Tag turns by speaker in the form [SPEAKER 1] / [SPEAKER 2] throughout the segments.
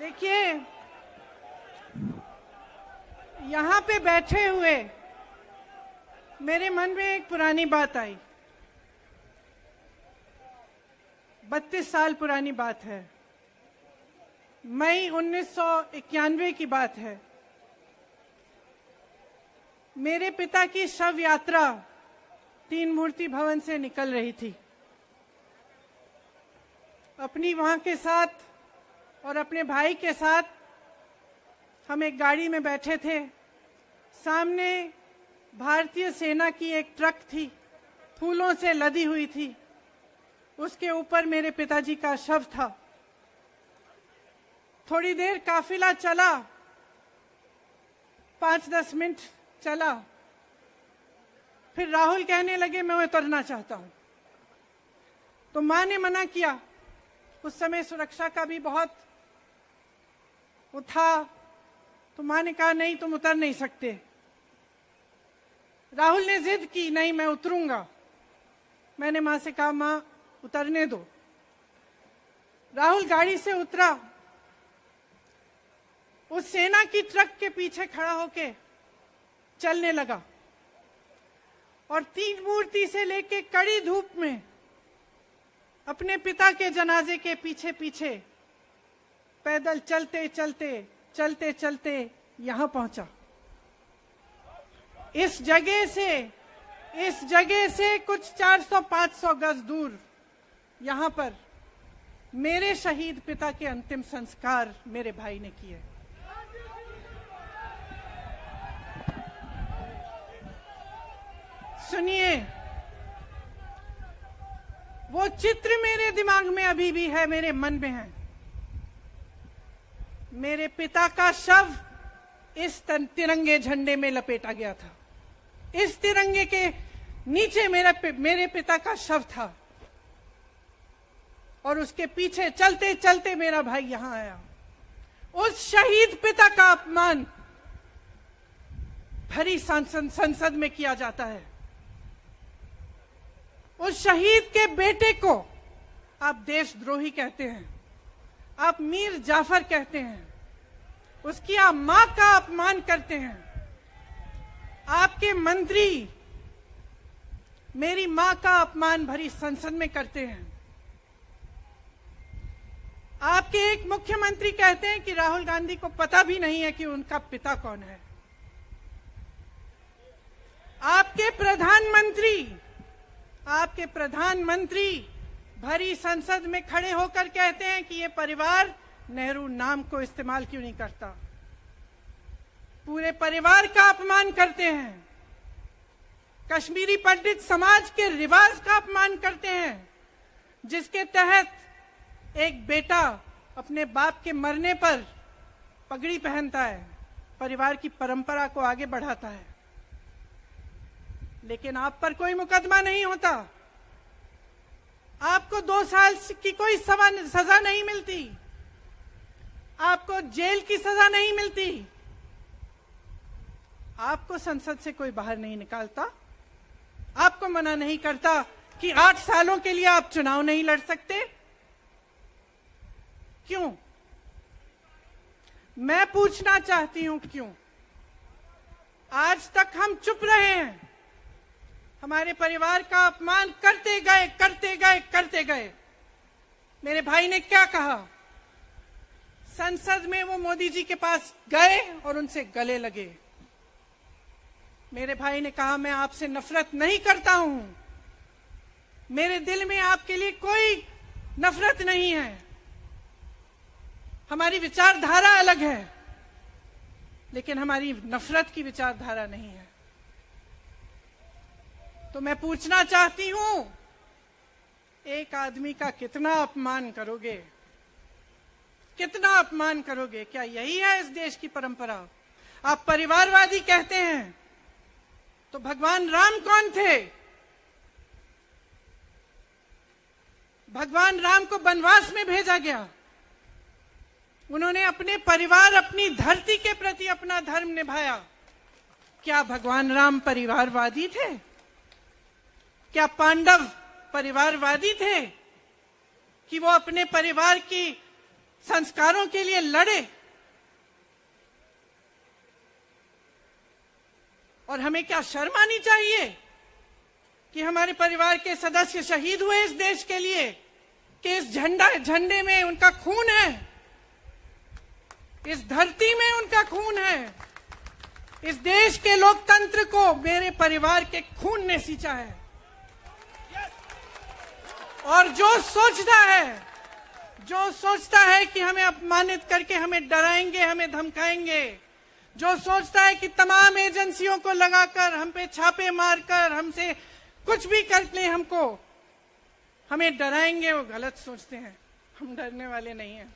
[SPEAKER 1] देखिए, यहाँ पे बैठे हुए मेरे मन में एक पुरानी बात आई। 32 साल पुरानी बात है। मई 1991 की बात है। मेरे पिता की शव यात्रा तीन मूर्ति भवन से निकल रही थी। अपनी मां के साथ और अपने भाई के साथ हम एक गाड़ी में बैठे थे। सामने भारतीय सेना की एक ट्रक थी, फूलों से लदी हुई थी। उसके ऊपर मेरे पिताजी का शव था। थोड़ी देर काफिला चला, 5-10 मिनट चला। फिर राहुल कहने लगे मैं उतरना चाहता हूं। तो मां ने मना किया। उस समय सुरक्षा का भी बहुत वो था। तो मां ने कहा नहीं, तुम उतर नहीं सकते। राहुल ने जिद की, नहीं मैं उतरूंगा। मैंने मां से कहा मां उतरने दो। राहुल गाड़ी से उतरा। उस सेना की ट्रक के पीछे खड़ा होके चलने लगा और तीन मूर्ति से लेके कड़ी धूप में अपने पिता के जनाजे के पीछे पीछे पैदल चलते चलते चलते चलते यहां पहुंचा। इस जगह से कुछ 400-500 गज दूर यहां पर मेरे शहीद पिता के अंतिम संस्कार मेरे भाई ने किए। सुनिए, वो चित्र मेरे दिमाग में अभी भी है, मेरे मन में है। मेरे पिता का शव इस तिरंगे झंडे में लपेटा गया था। इस तिरंगे के नीचे मेरे पिता का शव था और उसके पीछे चलते चलते मेरा भाई यहां आया। उस शहीद पिता का अपमान भरी संसद में किया जाता है। उस शहीद के बेटे को आप देशद्रोही कहते हैं, आप मीर जाफर कहते हैं, उसकी आप मां का अपमान करते हैं। आपके मंत्री मेरी मां का अपमान भरी संसद में करते हैं। आपके एक मुख्यमंत्री कहते हैं कि राहुल गांधी को पता भी नहीं है कि उनका पिता कौन है। आपके प्रधानमंत्री भरी संसद में खड़े होकर कहते हैं कि ये परिवार नेहरू नाम को इस्तेमाल क्यों नहीं करता। पूरे परिवार का अपमान करते हैं। कश्मीरी पंडित समाज के रिवाज का अपमान करते हैं, जिसके तहत एक बेटा अपने बाप के मरने पर पगड़ी पहनता है, परिवार की परंपरा को आगे बढ़ाता है। लेकिन आप पर कोई मुकदमा नहीं होता। आपको 2 साल की कोई सजा नहीं मिलती। आपको जेल की सजा नहीं मिलती। आपको संसद से कोई बाहर नहीं निकालता। आपको मना नहीं करता कि 8 सालों के लिए आप चुनाव नहीं लड़ सकते। क्यों? मैं पूछना चाहती हूं क्यों? आज तक हम चुप रहे हैं। हमारे परिवार का अपमान करते गए। मेरे भाई ने क्या कहा? संसद में वो मोदी जी के पास गए और उनसे गले लगे। मेरे भाई ने कहा मैं आपसे नफरत नहीं करता हूं, मेरे दिल में आपके लिए कोई नफरत नहीं है। हमारी विचारधारा अलग है, लेकिन हमारी नफरत की विचारधारा नहीं है। तो मैं पूछना चाहती हूं, एक आदमी का कितना अपमान करोगे? कितना अपमान करोगे? क्या यही है इस देश की परंपरा? आप परिवारवादी कहते हैं, तो भगवान राम कौन थे? भगवान राम को वनवास में भेजा गया। उन्होंने अपने परिवार, अपनी धरती के प्रति अपना धर्म निभाया। क्या भगवान राम परिवारवादी थे? क्या पांडव परिवारवादी थे कि वो अपने परिवार की संस्कारों के लिए लड़े, और हमें क्या शर्म आनी चाहिए कि हमारे परिवार के सदस्य शहीद हुए इस देश के लिए, कि इस झंडे में उनका खून है, इस धरती में उनका खून है, इस देश के लोकतंत्र को मेरे परिवार के खून ने सींचा है। और जो सोचता है कि हमें अपमानित करके हमें डराएंगे, हमें धमकाएंगे, जो सोचता है कि तमाम एजेंसियों को लगाकर हम पे छापे मारकर हमसे कुछ भी कर ले, हमें डराएंगे, वो गलत सोचते हैं। हम डरने वाले नहीं हैं।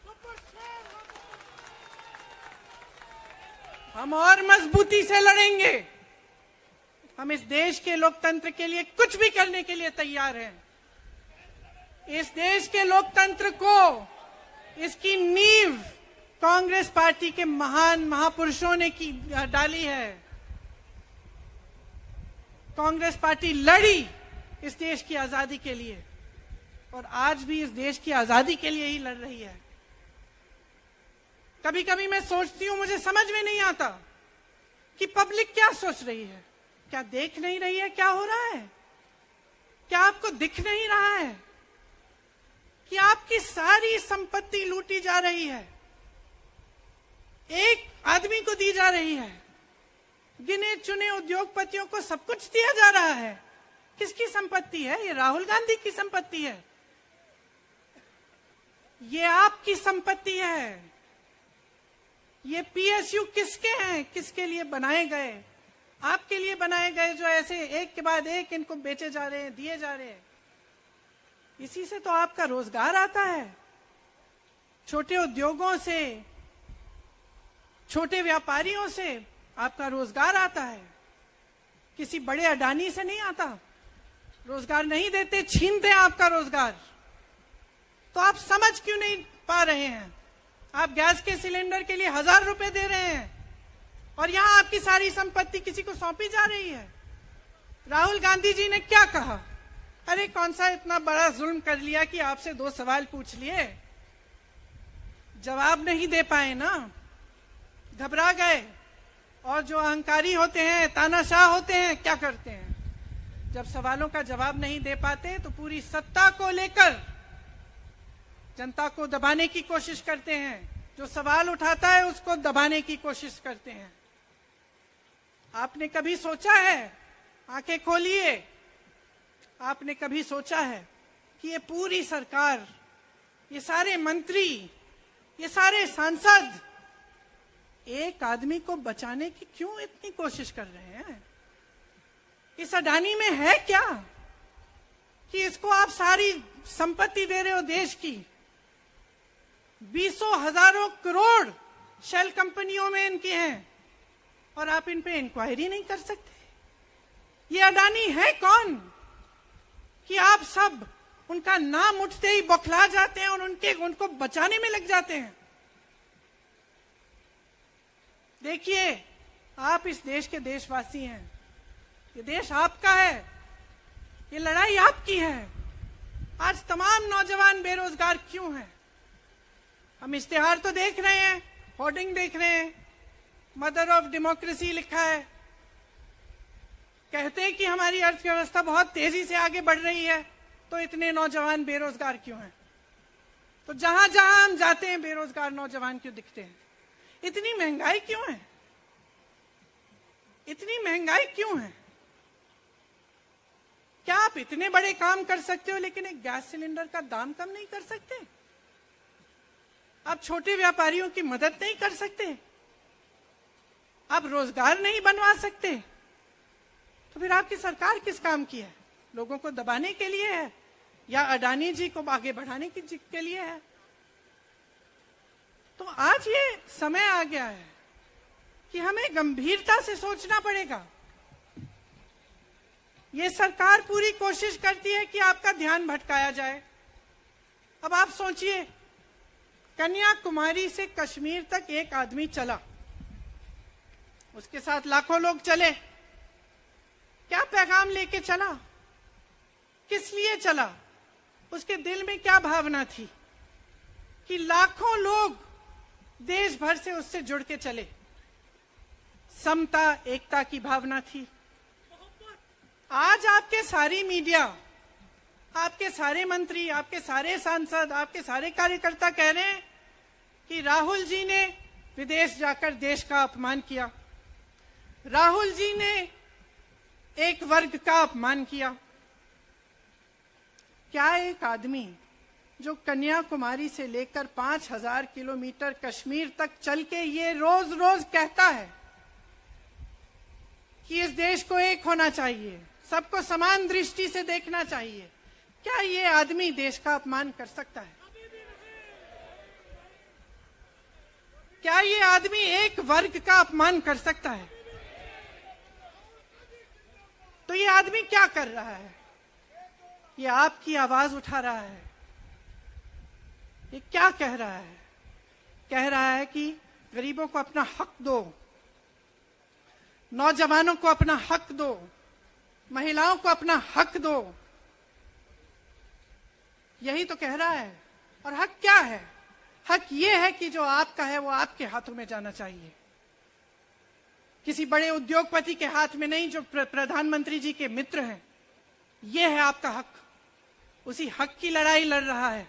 [SPEAKER 1] हम और मजबूती से लड़ेंगे। हम इस देश के लोकतंत्र के लिए कुछ भी करने के लिए तैयार हैं। इस देश के लोकतंत्र को, इसकी नींव कांग्रेस पार्टी के महान महापुरुषों ने डाली है। कांग्रेस पार्टी लड़ी इस देश की आजादी के लिए, और आज भी इस देश की आजादी के लिए ही लड़ रही है। कभी कभी मैं सोचती हूं, मुझे समझ में नहीं आता कि पब्लिक क्या सोच रही है। क्या देख नहीं रही है क्या हो रहा है? क्या आपको दिख नहीं रहा है कि आपकी सारी संपत्ति लूटी जा रही है, एक आदमी को दी जा रही है, गिने चुने उद्योगपतियों को सब कुछ दिया जा रहा है? किसकी संपत्ति है? ये राहुल गांधी की संपत्ति है, ये आपकी संपत्ति है। ये पीएसयू किसके हैं? किसके लिए बनाए गए? आपके लिए बनाए गए, जो ऐसे एक के बाद एक इनको बेचे जा रहे हैं, दिए जा रहे हैं। इसी से तो आपका रोजगार आता है। छोटे उद्योगों से, छोटे व्यापारियों से आपका रोजगार आता है। किसी बड़े अडानी से नहीं आता। रोजगार नहीं देते, छीनते हैं आपका रोजगार। तो आप समझ क्यों नहीं पा रहे हैं? आप गैस के सिलेंडर के लिए 1000 रुपए दे रहे हैं, और यहां आपकी सारी संपत्ति किसी को सौंपी जा रही है। राहुल गांधी जी ने क्या कहा? अरे कौन सा इतना बड़ा जुल्म कर लिया कि आपसे 2 सवाल पूछ लिए, जवाब नहीं दे पाए ना, घबरा गए। और जो अहंकारी होते हैं, तानाशाह होते हैं, क्या करते हैं? जब सवालों का जवाब नहीं दे पाते तो पूरी सत्ता को लेकर जनता को दबाने की कोशिश करते हैं। जो सवाल उठाता है उसको दबाने की कोशिश करते हैं। आपने कभी सोचा है, आंखें खोलिए, आपने कभी सोचा है कि ये पूरी सरकार, ये सारे मंत्री, ये सारे सांसद एक आदमी को बचाने की क्यों इतनी कोशिश कर रहे हैं? इस अडानी में है क्या कि इसको आप सारी संपत्ति दे रहे हो देश की? 20 हजारों करोड़ शेल कंपनियों में इनकी हैं, और आप इन पे इंक्वायरी नहीं कर सकते? ये अडानी है कौन कि आप सब उनका नाम उठते ही बौखला जाते हैं और उनको बचाने में लग जाते हैं? देखिए, आप इस देश के देशवासी हैं, ये देश आपका है, ये लड़ाई आपकी है। आज तमाम नौजवान बेरोजगार क्यों हैं? हम इश्तेहार तो देख रहे हैं, होर्डिंग देख रहे हैं, मदर ऑफ डेमोक्रेसी लिखा है, कहते हैं कि हमारी अर्थव्यवस्था बहुत तेजी से आगे बढ़ रही है, तो इतने नौजवान बेरोजगार क्यों हैं? तो जहां जहां हम जाते हैं बेरोजगार नौजवान क्यों दिखते हैं? इतनी महंगाई क्यों है? इतनी महंगाई क्यों है? क्या आप इतने बड़े काम कर सकते हो लेकिन एक गैस सिलेंडर का दाम कम नहीं कर सकते? आप छोटे व्यापारियों की मदद नहीं कर सकते? आप रोजगार नहीं बनवा सकते? तो फिर आपकी सरकार किस काम की है? लोगों को दबाने के लिए है या अडानी जी को आगे बढ़ाने के लिए है? तो आज ये समय आ गया है कि हमें गंभीरता से सोचना पड़ेगा। ये सरकार पूरी कोशिश करती है कि आपका ध्यान भटकाया जाए। अब आप सोचिए, कन्याकुमारी से कश्मीर तक एक आदमी चला, उसके साथ लाखों लोग चले, क्या पैगाम लेके चला? किस लिए चला? उसके दिल में क्या भावना थी? कि लाखों लोग देश भर से उससे जुड़ के चले। समता, एकता की भावना थी। आज आपके सारी मीडिया, आपके सारे मंत्री, आपके सारे सांसद, आपके सारे कार्यकर्ता कह रहे हैं कि राहुल जी ने विदेश जाकर देश का अपमान किया, राहुल जी ने एक वर्ग का अपमान किया। क्या एक आदमी जो कन्याकुमारी से लेकर 5000 किलोमीटर कश्मीर तक चल के ये रोज रोज कहता है कि इस देश को एक होना चाहिए, सबको समान दृष्टि से देखना चाहिए, क्या ये आदमी देश का अपमान कर सकता है? क्या ये आदमी एक वर्ग का अपमान कर सकता है? तो ये आदमी क्या कर रहा है? ये आपकी आवाज उठा रहा है। ये क्या कह रहा है? कह रहा है कि गरीबों को अपना हक दो, नौजवानों को अपना हक दो, महिलाओं को अपना हक दो। यही तो कह रहा है। और हक क्या है? हक ये है कि जो आपका है वो आपके हाथों में जाना चाहिए, किसी बड़े उद्योगपति के हाथ में नहीं, जो प्रधानमंत्री जी के मित्र हैं। ये है आपका हक। उसी हक की लड़ाई लड़ रहा है।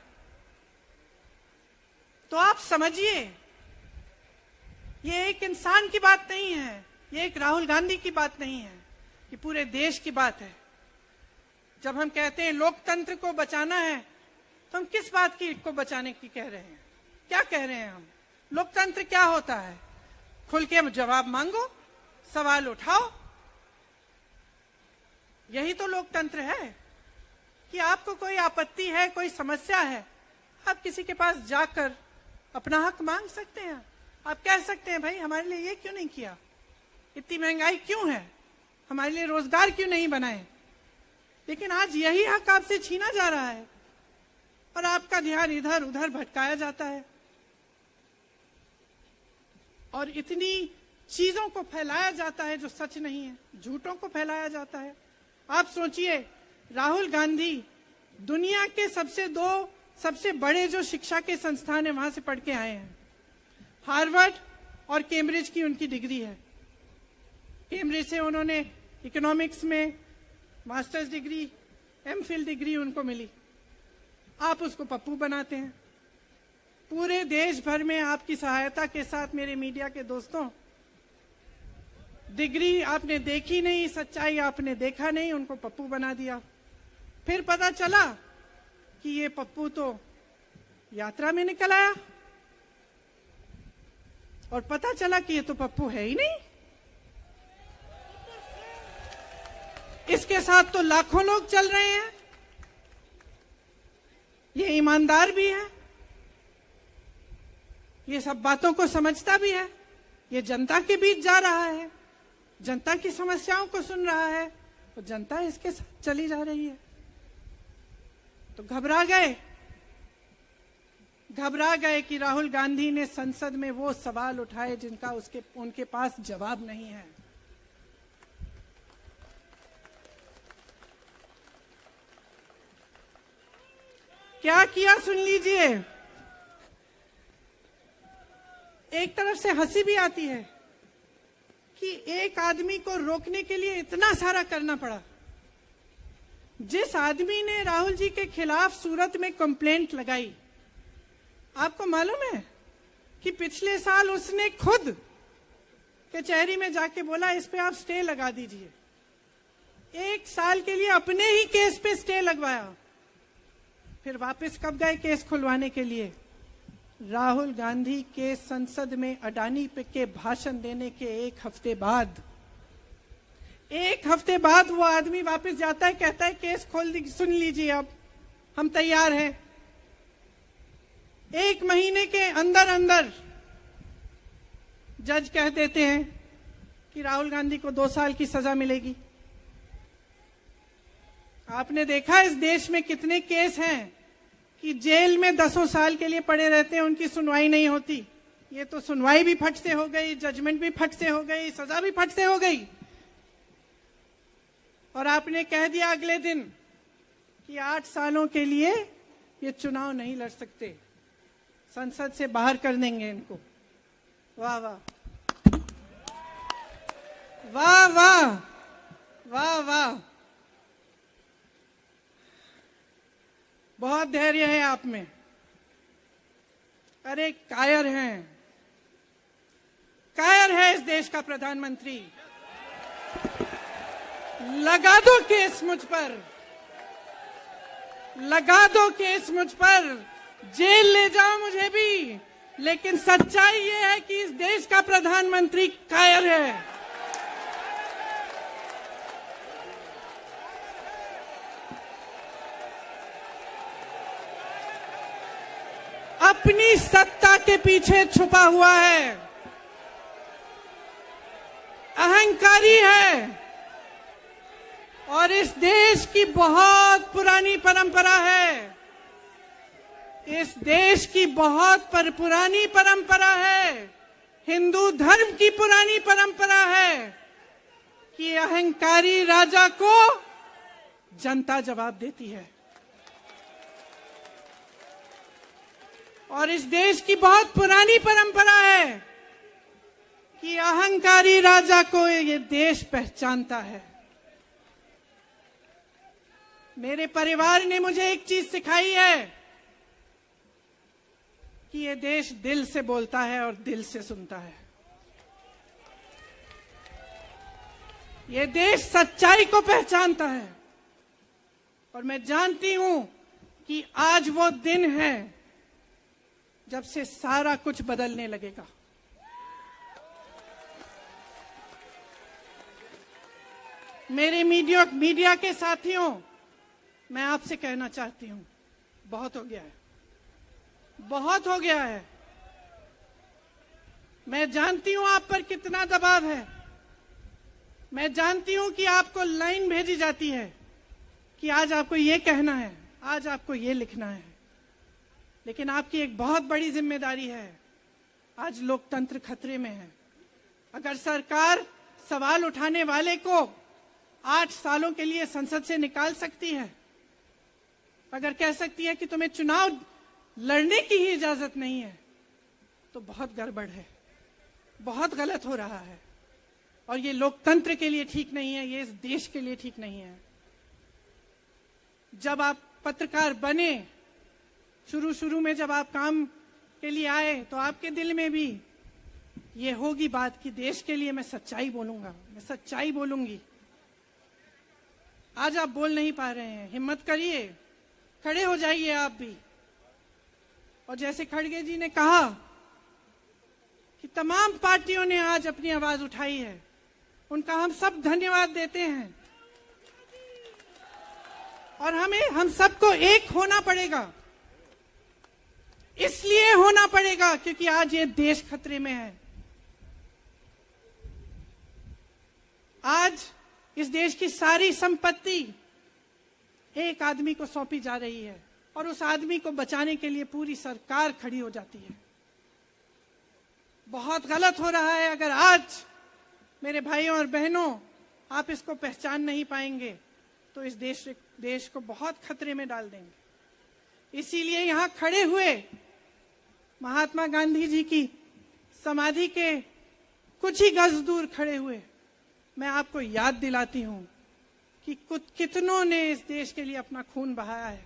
[SPEAKER 1] तो आप समझिए, ये एक इंसान की बात नहीं है, ये एक राहुल गांधी की बात नहीं है, ये पूरे देश की बात है। जब हम कहते हैं लोकतंत्र को बचाना है, तो हम किस बात की को बचाने की कह रहे हैं? क्या कह रहे हैं हम? लोकतंत्र क्या होता है? खुल के जवाब मांगो, सवाल उठाओ। यही तो लोकतंत्र है कि आपको कोई आपत्ति है, कोई समस्या है, आप किसी के पास जाकर अपना हक मांग सकते हैं। आप कह सकते हैं, भाई हमारे लिए ये क्यों नहीं किया, इतनी महंगाई क्यों है, हमारे लिए रोजगार क्यों नहीं बनाए। लेकिन आज यही हक आपसे छीना जा रहा है और आपका ध्यान इधर उधर भटकाया जाता है और इतनी चीजों को फैलाया जाता है जो सच नहीं है, झूठों को फैलाया जाता है। आप सोचिए, राहुल गांधी दुनिया के सबसे बड़े जो शिक्षा के संस्थान है वहां से पढ़ के आए हैं। हार्वर्ड और कैम्ब्रिज की उनकी डिग्री है। कैम्ब्रिज से उन्होंने इकोनॉमिक्स में मास्टर्स डिग्री, एमफिल डिग्री उनको मिली। आप उसको पप्पू बनाते हैं। पूरे देश भर में आपकी सहायता के साथ, मेरे मीडिया के दोस्तों, डिग्री आपने देखी नहीं, सच्चाई आपने देखा नहीं, उनको पप्पू बना दिया। फिर पता चला कि ये पप्पू तो यात्रा में निकल आया और पता चला कि ये तो पप्पू है ही नहीं। इसके साथ तो लाखों लोग चल रहे हैं। ये ईमानदार भी है, ये सब बातों को समझता भी है, ये जनता के बीच जा रहा है, जनता की समस्याओं को सुन रहा है, तो जनता इसके साथ चली जा रही है। तो घबरा गए कि राहुल गांधी ने संसद में वो सवाल उठाए जिनका उनके पास जवाब नहीं है। क्या किया सुन लीजिए। एक तरफ से हंसी भी आती है कि एक आदमी को रोकने के लिए इतना सारा करना पड़ा। जिस आदमी ने राहुल जी के खिलाफ सूरत में कंप्लेंट लगाई, आपको मालूम है कि पिछले साल उसने खुद कचहरी में जाके बोला इस पे आप स्टे लगा दीजिए। 1 साल के लिए अपने ही केस पे स्टे लगवाया। फिर वापस कब गए केस खुलवाने के लिए? राहुल गांधी के संसद में अडानी पे के भाषण देने के 1 हफ्ते बाद। 1 हफ्ते बाद वो आदमी वापस जाता है, कहता है केस खोल दी, सुन लीजिए अब हम तैयार हैं। 1 महीने के अंदर अंदर जज कह देते हैं कि राहुल गांधी को 2 साल की सजा मिलेगी। आपने देखा इस देश में कितने केस हैं कि जेल में 10 साल के लिए पड़े रहते हैं, उनकी सुनवाई नहीं होती। ये तो सुनवाई भी फट से हो गई, जजमेंट भी फट से हो गई, सजा भी फट से हो गई। और आपने कह दिया अगले दिन कि 8 सालों के लिए ये चुनाव नहीं लड़ सकते। संसद से बाहर कर देंगे इनको। वाह वाह वाह वाह वाह वाह, बहुत धैर्य है आप में। अरे कायर हैं, कायर है इस देश का प्रधानमंत्री। लगा दो केस मुझ पर, लगा दो केस मुझ पर, जेल ले जाओ मुझे भी, लेकिन सच्चाई ये है कि इस देश का प्रधानमंत्री कायर है। अपनी सत्ता के पीछे छुपा हुआ है, अहंकारी है, और इस देश की बहुत पुरानी परंपरा है, इस देश की बहुत पुरानी परंपरा है, हिंदू धर्म की पुरानी परंपरा है कि अहंकारी राजा को जनता जवाब देती है। और इस देश की बहुत पुरानी परंपरा है कि अहंकारी राजा को ये देश पहचानता है। मेरे परिवार ने मुझे एक चीज सिखाई है कि ये देश दिल से बोलता है और दिल से सुनता है। ये देश सच्चाई को पहचानता है, और मैं जानती हूं कि आज वो दिन है जब से सारा कुछ बदलने लगेगा। मेरे मीडिया के साथियों, मैं आपसे कहना चाहती हूं, बहुत हो गया है, बहुत हो गया है। मैं जानती हूं आप पर कितना दबाव है, मैं जानती हूं कि आपको लाइन भेजी जाती है कि आज आपको ये कहना है, आज आपको ये लिखना है, लेकिन आपकी एक बहुत बड़ी जिम्मेदारी है। आज लोकतंत्र खतरे में है। अगर सरकार सवाल उठाने वाले को 8 सालों के लिए संसद से निकाल सकती है, अगर कह सकती है कि तुम्हें चुनाव लड़ने की ही इजाजत नहीं है, तो बहुत गड़बड़ है, बहुत गलत हो रहा है, और ये लोकतंत्र के लिए ठीक नहीं है, ये इस देश के लिए ठीक नहीं है। जब आप पत्रकार बने, शुरू में जब आप काम के लिए आए, तो आपके दिल में भी ये होगी बात कि देश के लिए मैं सच्चाई बोलूंगा, मैं सच्चाई बोलूंगी। आज आप बोल नहीं पा रहे हैं, हिम्मत करिए, खड़े हो जाइए आप भी। और जैसे खड़गे जी ने कहा कि तमाम पार्टियों ने आज अपनी आवाज उठाई है, उनका हम सब धन्यवाद देते हैं। और हम सबको एक होना पड़ेगा, इसलिए होना पड़ेगा क्योंकि आज ये देश खतरे में है। आज इस देश की सारी संपत्ति एक आदमी को सौंपी जा रही है, और उस आदमी को बचाने के लिए पूरी सरकार खड़ी हो जाती है। बहुत गलत हो रहा है। अगर आज मेरे भाइयों और बहनों आप इसको पहचान नहीं पाएंगे, तो इस देश को बहुत खतरे में डाल देंगे। इसीलिए यहां खड़े हुए महात्मा गांधी जी की समाधि के कुछ ही गज दूर खड़े हुए मैं आपको याद दिलाती हूं कि कितनों ने इस देश के लिए अपना खून बहाया है,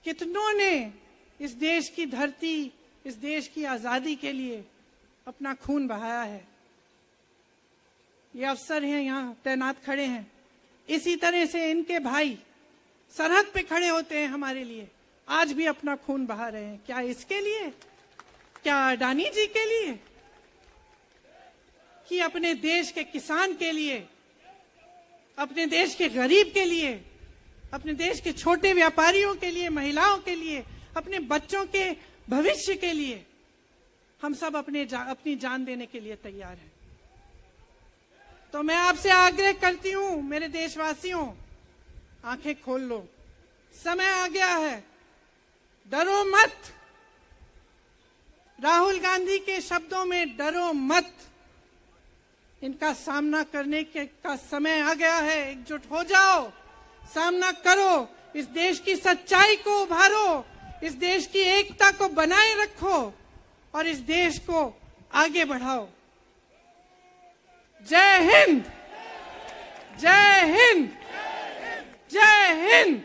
[SPEAKER 1] कितनों ने इस देश की धरती, इस देश की आजादी के लिए अपना खून बहाया है। ये अफसर हैं यहाँ तैनात खड़े हैं, इसी तरह से इनके भाई सरहद पे खड़े होते हैं हमारे लिए, आज भी अपना खून बहा रहे हैं। क्या इसके लिए, क्या अडानी जी के लिए, कि अपने देश के किसान के लिए, अपने देश के गरीब के लिए, अपने देश के छोटे व्यापारियों के लिए, महिलाओं के लिए, अपने बच्चों के भविष्य के लिए हम सब अपनी जान देने के लिए तैयार हैं। तो मैं आपसे आग्रह करती हूं, मेरे देशवासियों, आंखें खोल लो, समय आ गया है, डरो मत। राहुल गांधी के शब्दों में डरो मत, इनका सामना करने का समय आ गया है। एकजुट हो जाओ, सामना करो, इस देश की सच्चाई को उभारो, इस देश की एकता को बनाए रखो और इस देश को आगे बढ़ाओ। जय हिंद, जय हिंद, जय हिंद।